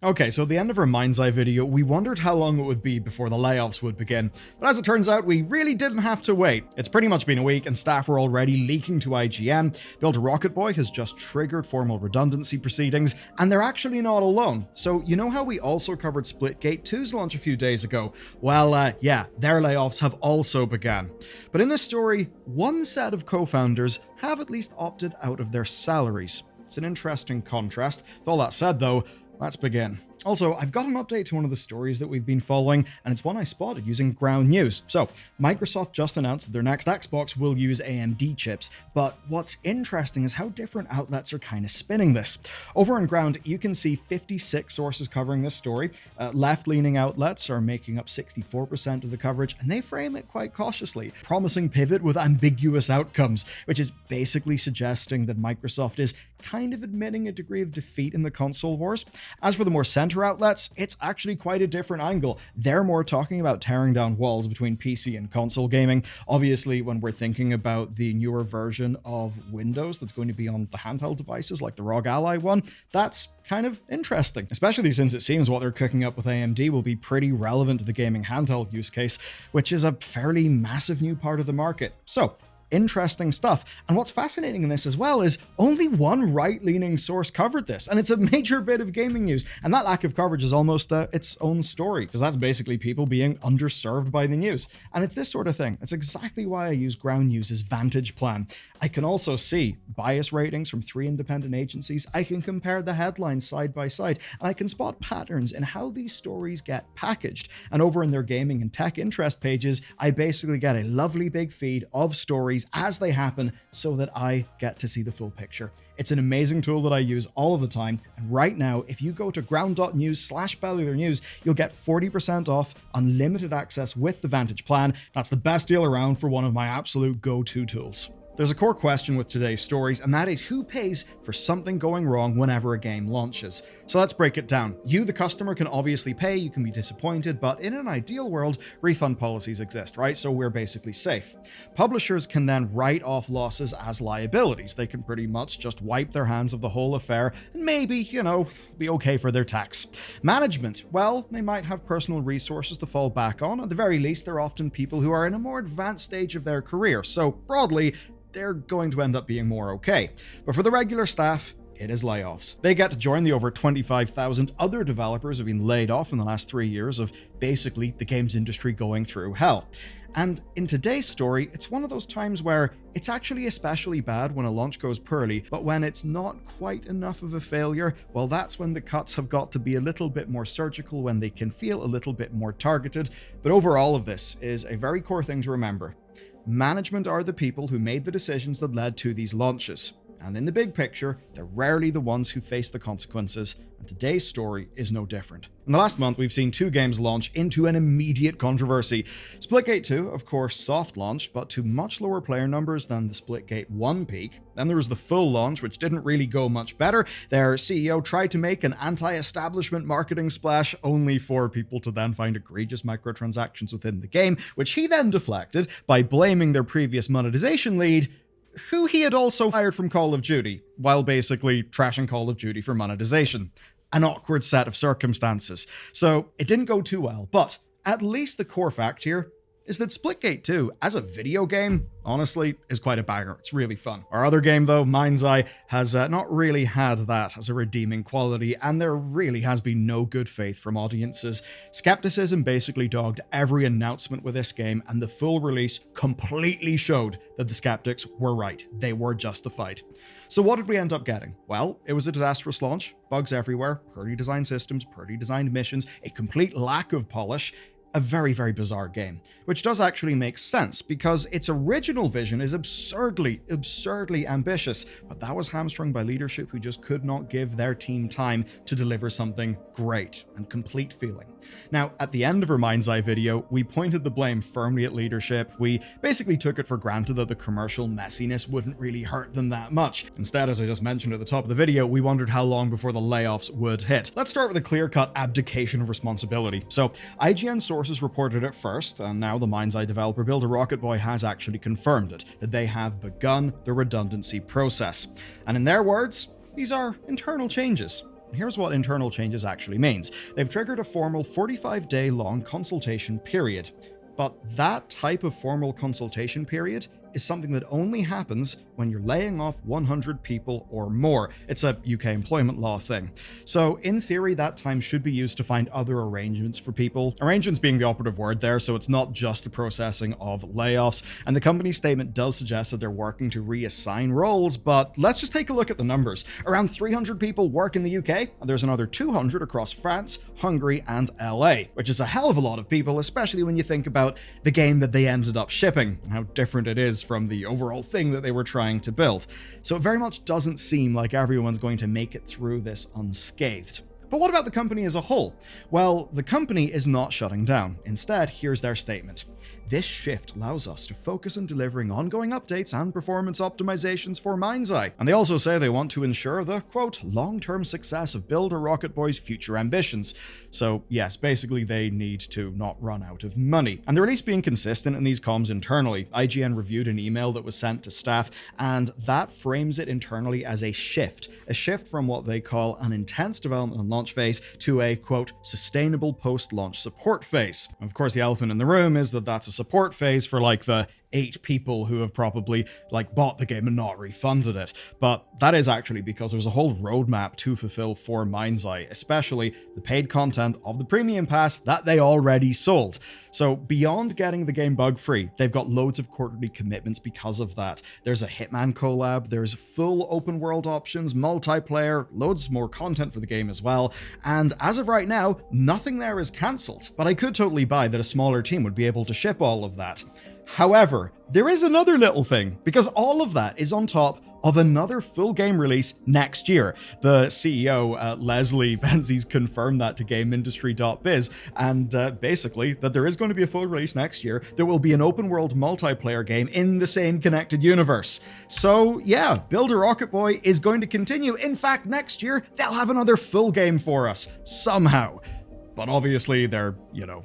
Okay, so at the end of our Mindseye video, we wondered how long it would be before the layoffs would begin, but as it turns out, we really didn't have to wait. It's pretty much been a week and staff are already leaking to IGN. Builder Rocket Boy has just triggered formal redundancy proceedings, and they're actually not alone. So you know how we also covered Splitgate 2's launch a few days ago? Well, yeah, their layoffs have also begun. But in this story, one set of co-founders have at least opted out of their salaries. It's an interesting contrast. With all that said though, let's begin. Also, I've got an update to one of the stories that we've been following, and it's one I spotted using Ground News. So, Microsoft just announced that their next Xbox will use AMD chips, but what's interesting is how different outlets are kind of spinning this. Over on Ground, you can see 56 sources covering this story. Left-leaning outlets are making up 64% of the coverage, and they frame it quite cautiously. Promising pivot with ambiguous outcomes, which is basically suggesting that Microsoft is kind of admitting a degree of defeat in the console wars. As for the more center outlets, it's actually quite a different angle. They're more talking about tearing down walls between PC and console gaming. Obviously, when we're thinking about the newer version of Windows that's going to be on the handheld devices like the ROG Ally one, that's kind of interesting, especially since it seems what they're cooking up with AMD will be pretty relevant to the gaming handheld use case, which is a fairly massive new part of the market. So, interesting stuff. And what's fascinating in this as well is only one right-leaning source covered this, and it's a major bit of gaming news. And that lack of coverage is almost its own story, because that's basically people being underserved by the news. And it's this sort of thing. It's exactly why I use Ground News' Vantage Plan. I can also see bias ratings from 3 independent agencies. I can compare the headlines side by side, and I can spot patterns in how these stories get packaged. And over in their gaming and tech interest pages, I basically get a lovely big feed of stories as they happen so that I get to see the full picture. It's an amazing tool that I use all of the time, and right now, if you go to ground.news/Bellular News, you'll get 40% off unlimited access with the Vantage Plan. That's the best deal around for one of my absolute go-to tools. There's a core question with today's stories, and that is who pays for something going wrong whenever a game launches. So let's break it down. You, the customer, can obviously pay, you can be disappointed, but in an ideal world, refund policies exist, right? So we're basically safe. Publishers can then write off losses as liabilities. They can pretty much just wipe their hands of the whole affair and maybe, be okay for their tax. Management, well, they might have personal resources to fall back on. At the very least, they're often people who are in a more advanced stage of their career. So broadly, they're going to end up being more okay. But for the regular staff, it is layoffs. They get to join the over 25,000 other developers who've been laid off in the last 3 years of basically the games industry going through hell. And in today's story, it's one of those times where it's actually especially bad when a launch goes poorly, but when it's not quite enough of a failure, well, that's when the cuts have got to be a little bit more surgical, when they can feel a little bit more targeted. But over all of this is a very core thing to remember. Management are the people who made the decisions that led to these launches. And in the big picture, they're rarely the ones who face the consequences, and today's story is no different. In the last month, we've seen 2 games launch into an immediate controversy. Splitgate 2, of course, soft launched, but to much lower player numbers than the Splitgate 1 peak. Then there was the full launch, which didn't really go much better. Their CEO tried to make an anti-establishment marketing splash, only for people to then find egregious microtransactions within the game, which he then deflected by blaming their previous monetization lead, who he had also fired from Call of Duty, while basically trashing Call of Duty for monetization. An awkward set of circumstances. So it didn't go too well, but at least the core fact here is that Splitgate 2, as a video game, honestly, is quite a banger. It's really fun. Our other game, though, Mindseye, has not really had that as a redeeming quality, and there really has been no good faith from audiences. Skepticism basically dogged every announcement with this game, and the full release completely showed that the skeptics were right. They were justified. So what did we end up getting? Well, it was a disastrous launch, bugs everywhere, poorly designed systems, poorly designed missions, a complete lack of polish, a very, very bizarre game, which does actually make sense because its original vision is absurdly ambitious, but that was hamstrung by leadership who just could not give their team time to deliver something great and complete feeling. Now, at the end of our Mindseye video, we pointed the blame firmly at leadership. We basically took it for granted that the commercial messiness wouldn't really hurt them that much. Instead, as I just mentioned at the top of the video, we wondered how long before the layoffs would hit. Let's start with a clear-cut abdication of responsibility. So, IGN sources reported it first, and now the Mindseye developer Builder Rocket Boy has actually confirmed it, that they have begun the redundancy process. And in their words, these are internal changes. Here's what internal changes actually means. They've triggered a formal 45-day long consultation period. But that type of formal consultation period is something that only happens when you're laying off 100 people or more. It's a UK employment law thing. So in theory, that time should be used to find other arrangements for people. Arrangements being the operative word there, so it's not just the processing of layoffs. And the company's statement does suggest that they're working to reassign roles, but let's just take a look at the numbers. Around 300 people work in the UK, and there's another 200 across France, Hungary, and LA, which is a hell of a lot of people, especially when you think about the game that they ended up shipping, and how different it is from the overall thing that they were trying to build. So it very much doesn't seem like everyone's going to make it through this unscathed. But what about the company as a whole? Well, the company is not shutting down. Instead, here's their statement. This shift allows us to focus on delivering ongoing updates and performance optimizations for Mindseye. And they also say they want to ensure the, quote, long-term success of Builder Rocket Boy's future ambitions. So yes, basically they need to not run out of money. And they're at least being consistent in these comms internally. IGN reviewed an email that was sent to staff, and that frames it internally as a shift from what they call an intense development and launch phase to a, quote, sustainable post-launch support phase. And of course, the elephant in the room is that that's a support phase for like the 8 people who have probably like bought the game and not refunded it. But that is actually because there's a whole roadmap to fulfill for Mindseye, especially the paid content of the premium pass that they already sold. So beyond getting the game bug-free, they've got loads of quarterly commitments because of that. There's a Hitman collab, there's full open world options, multiplayer, loads more content for the game as well. And as of right now, nothing there is cancelled. But I could totally buy that a smaller team would be able to ship all of that. However, there is another little thing, because all of that is on top of another full game release next year. The CEO, Leslie Benzies, confirmed that to GameIndustry.biz, and basically that there is going to be a full release next year. There will be an open world multiplayer game in the same connected universe. So yeah, Builder Rocket Boy is going to continue. In fact, next year, they'll have another full game for us, somehow. But obviously they're,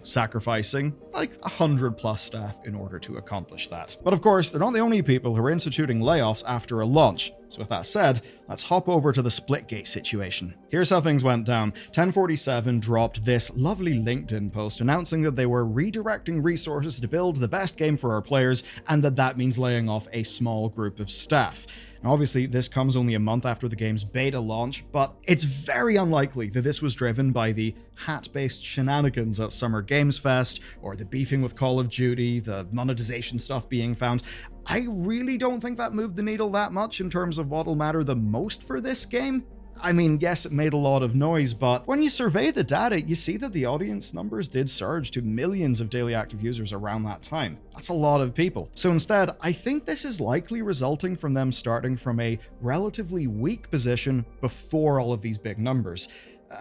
sacrificing like 100+ staff in order to accomplish that. But of course, they're not the only people who are instituting layoffs after a launch. So with that said, let's hop over to the Splitgate situation. Here's how things went down. 1047 dropped this lovely LinkedIn post announcing that they were redirecting resources to build the best game for our players, and that means laying off a small group of staff. Now, obviously, this comes only a month after the game's beta launch, but it's very unlikely that this was driven by the hat-based shenanigans at Summer Games Fest, or the beefing with Call of Duty, the monetization stuff being found. I really don't think that moved the needle that much in terms of what'll matter the most for this game. I mean, yes, it made a lot of noise, but when you survey the data, you see that the audience numbers did surge to millions of daily active users around that time. That's a lot of people. So instead, I think this is likely resulting from them starting from a relatively weak position before all of these big numbers.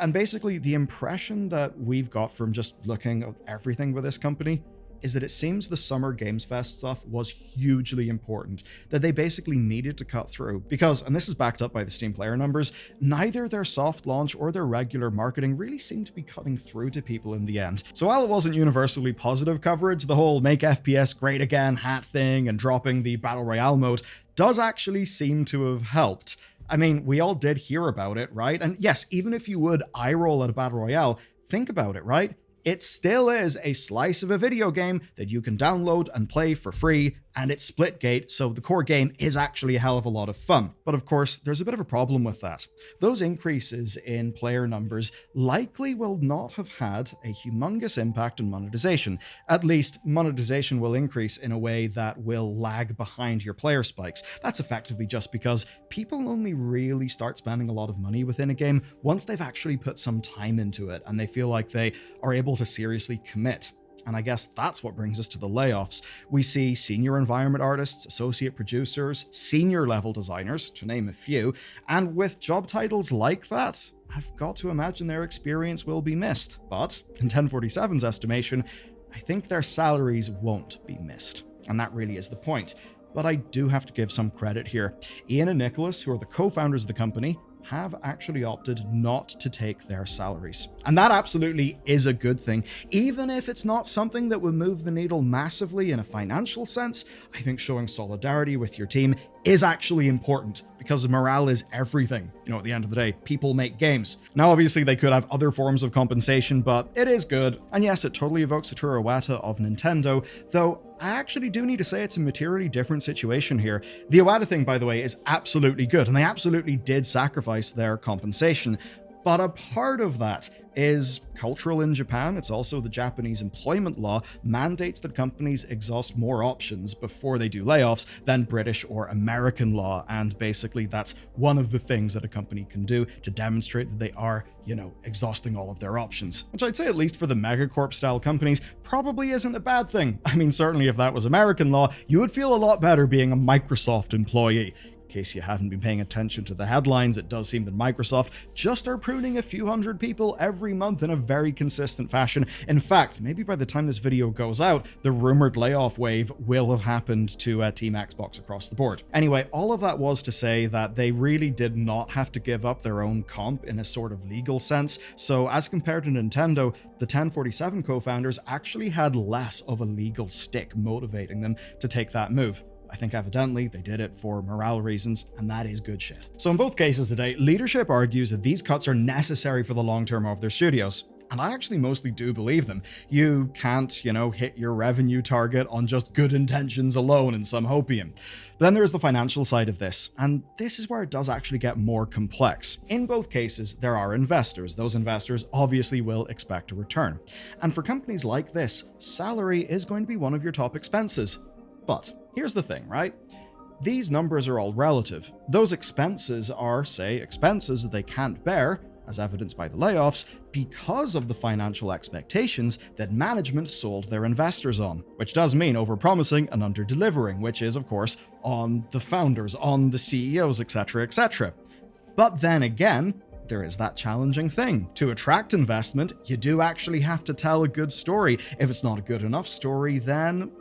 And basically, the impression that we've got from just looking at everything with this company is that it seems the Summer Games Fest stuff was hugely important, that they basically needed to cut through. Because, and this is backed up by the Steam player numbers, neither their soft launch or their regular marketing really seemed to be cutting through to people in the end. So while it wasn't universally positive coverage, the whole make FPS great again hat thing and dropping the Battle Royale mode does actually seem to have helped. I mean, we all did hear about it, right? And yes, even if you would eye roll at a Battle Royale, think about it, right? It still is a slice of a video game that you can download and play for free, and it's Splitgate, so the core game is actually a hell of a lot of fun. But of course, there's a bit of a problem with that. Those increases in player numbers likely will not have had a humongous impact on monetization. At least, monetization will increase in a way that will lag behind your player spikes. That's effectively just because people only really start spending a lot of money within a game once they've actually put some time into it, and they feel like they are able to seriously commit. And I guess that's what brings us to the layoffs. We see senior environment artists, associate producers, senior level designers, to name a few, and with job titles like that, I've got to imagine their experience will be missed. But in 1047's estimation, I think their salaries won't be missed. And that really is the point. But I do have to give some credit here. Ian and Nicholas, who are the co-founders of the company, have actually opted not to take their salaries. And that absolutely is a good thing. Even if it's not something that would move the needle massively in a financial sense, I think showing solidarity with your team is actually important, because because morale is everything. At the end of the day, people make games. Now, obviously, they could have other forms of compensation, but it is good. And yes, it totally evokes Satoru Iwata of Nintendo, though I actually do need to say it's a materially different situation here. The Iwata thing, by the way, is absolutely good, and they absolutely did sacrifice their compensation. But a part of that is cultural in Japan. It's also the Japanese employment law mandates that companies exhaust more options before they do layoffs than British or American law. And basically, that's one of the things that a company can do to demonstrate that they are, exhausting all of their options. Which I'd say, at least for the megacorp style companies, probably isn't a bad thing. I mean, certainly if that was American law, you would feel a lot better being a Microsoft employee. In case you haven't been paying attention to the headlines, it does seem that Microsoft just are pruning a few hundred people every month in a very consistent fashion. In fact, maybe by the time this video goes out, the rumored layoff wave will have happened to Team Xbox across the board. Anyway, all of that was to say that they really did not have to give up their own comp in a sort of legal sense. So as compared to Nintendo, the 1047 co-founders actually had less of a legal stick motivating them to take that move. I think evidently they did it for morale reasons, and that is good shit. So in both cases today, leadership argues that these cuts are necessary for the long term of their studios. And I actually mostly do believe them. You can't, hit your revenue target on just good intentions alone in some hopium. But then there's the financial side of this, and this is where it does actually get more complex. In both cases, there are investors. Those investors obviously will expect a return. And for companies like this, salary is going to be one of your top expenses. But here's the thing, right? These numbers are all relative. Those expenses are, say, expenses that they can't bear, as evidenced by the layoffs, because of the financial expectations that management sold their investors on, which does mean overpromising and under-delivering, which is, of course, on the founders, on the CEOs, etc., etc. But then again, there is that challenging thing. To attract investment, you do actually have to tell a good story. If it's not a good enough story, then,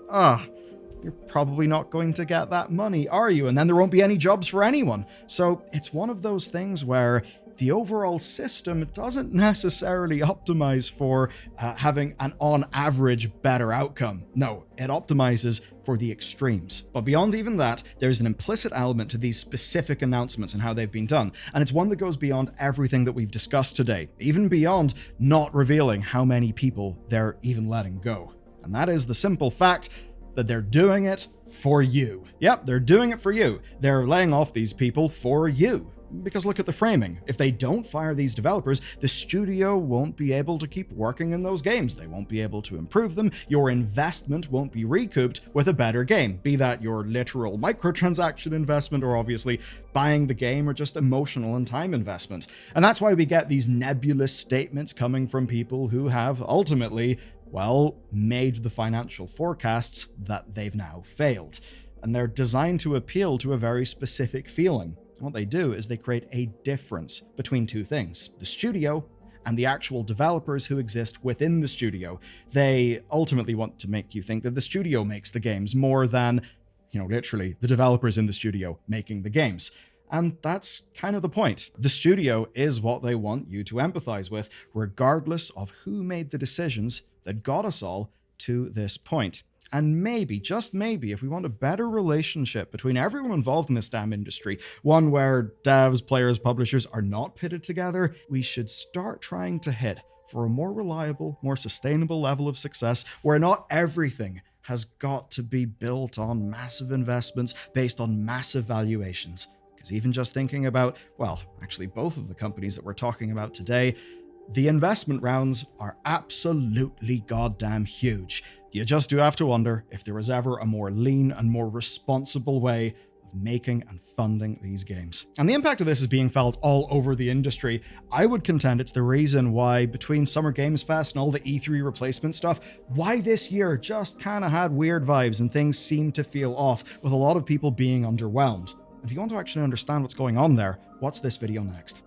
you're probably not going to get that money, are you? And then there won't be any jobs for anyone. So it's one of those things where the overall system doesn't necessarily optimize for having an on average better outcome. No, it optimizes for the extremes. But beyond even that, there's an implicit element to these specific announcements and how they've been done. And it's one that goes beyond everything that we've discussed today, even beyond not revealing how many people they're even letting go. And that is the simple fact that they're doing it for you. Yep, they're doing it for you. They're laying off these people for you. Because look at the framing. If they don't fire these developers, the studio won't be able to keep working in those games. They won't be able to improve them. Your investment won't be recouped with a better game, be that your literal microtransaction investment or obviously buying the game or just emotional and time investment. And that's why we get these nebulous statements coming from people who have ultimately, made the financial forecasts that they've now failed. And they're designed to appeal to a very specific feeling. What they do is they create a difference between two things: the studio and the actual developers who exist within the studio. They ultimately want to make you think that the studio makes the games more than, literally the developers in the studio making the games. And that's kind of the point. The studio is what they want you to empathize with, regardless of who made the decisions that got us all to this point. And maybe, just maybe, if we want a better relationship between everyone involved in this damn industry, one where devs, players, publishers are not pitted together, we should start trying to hit for a more reliable, more sustainable level of success where not everything has got to be built on massive investments based on massive valuations. Because even just thinking about, actually both of the companies that we're talking about today, the investment rounds are absolutely goddamn huge. You just do have to wonder if there was ever a more lean and more responsible way of making and funding these games. And the impact of this is being felt all over the industry. I would contend it's the reason why between Summer Games Fest and all the E3 replacement stuff, why this year just kind of had weird vibes and things seemed to feel off, with a lot of people being underwhelmed. If you want to actually understand what's going on there, watch this video next.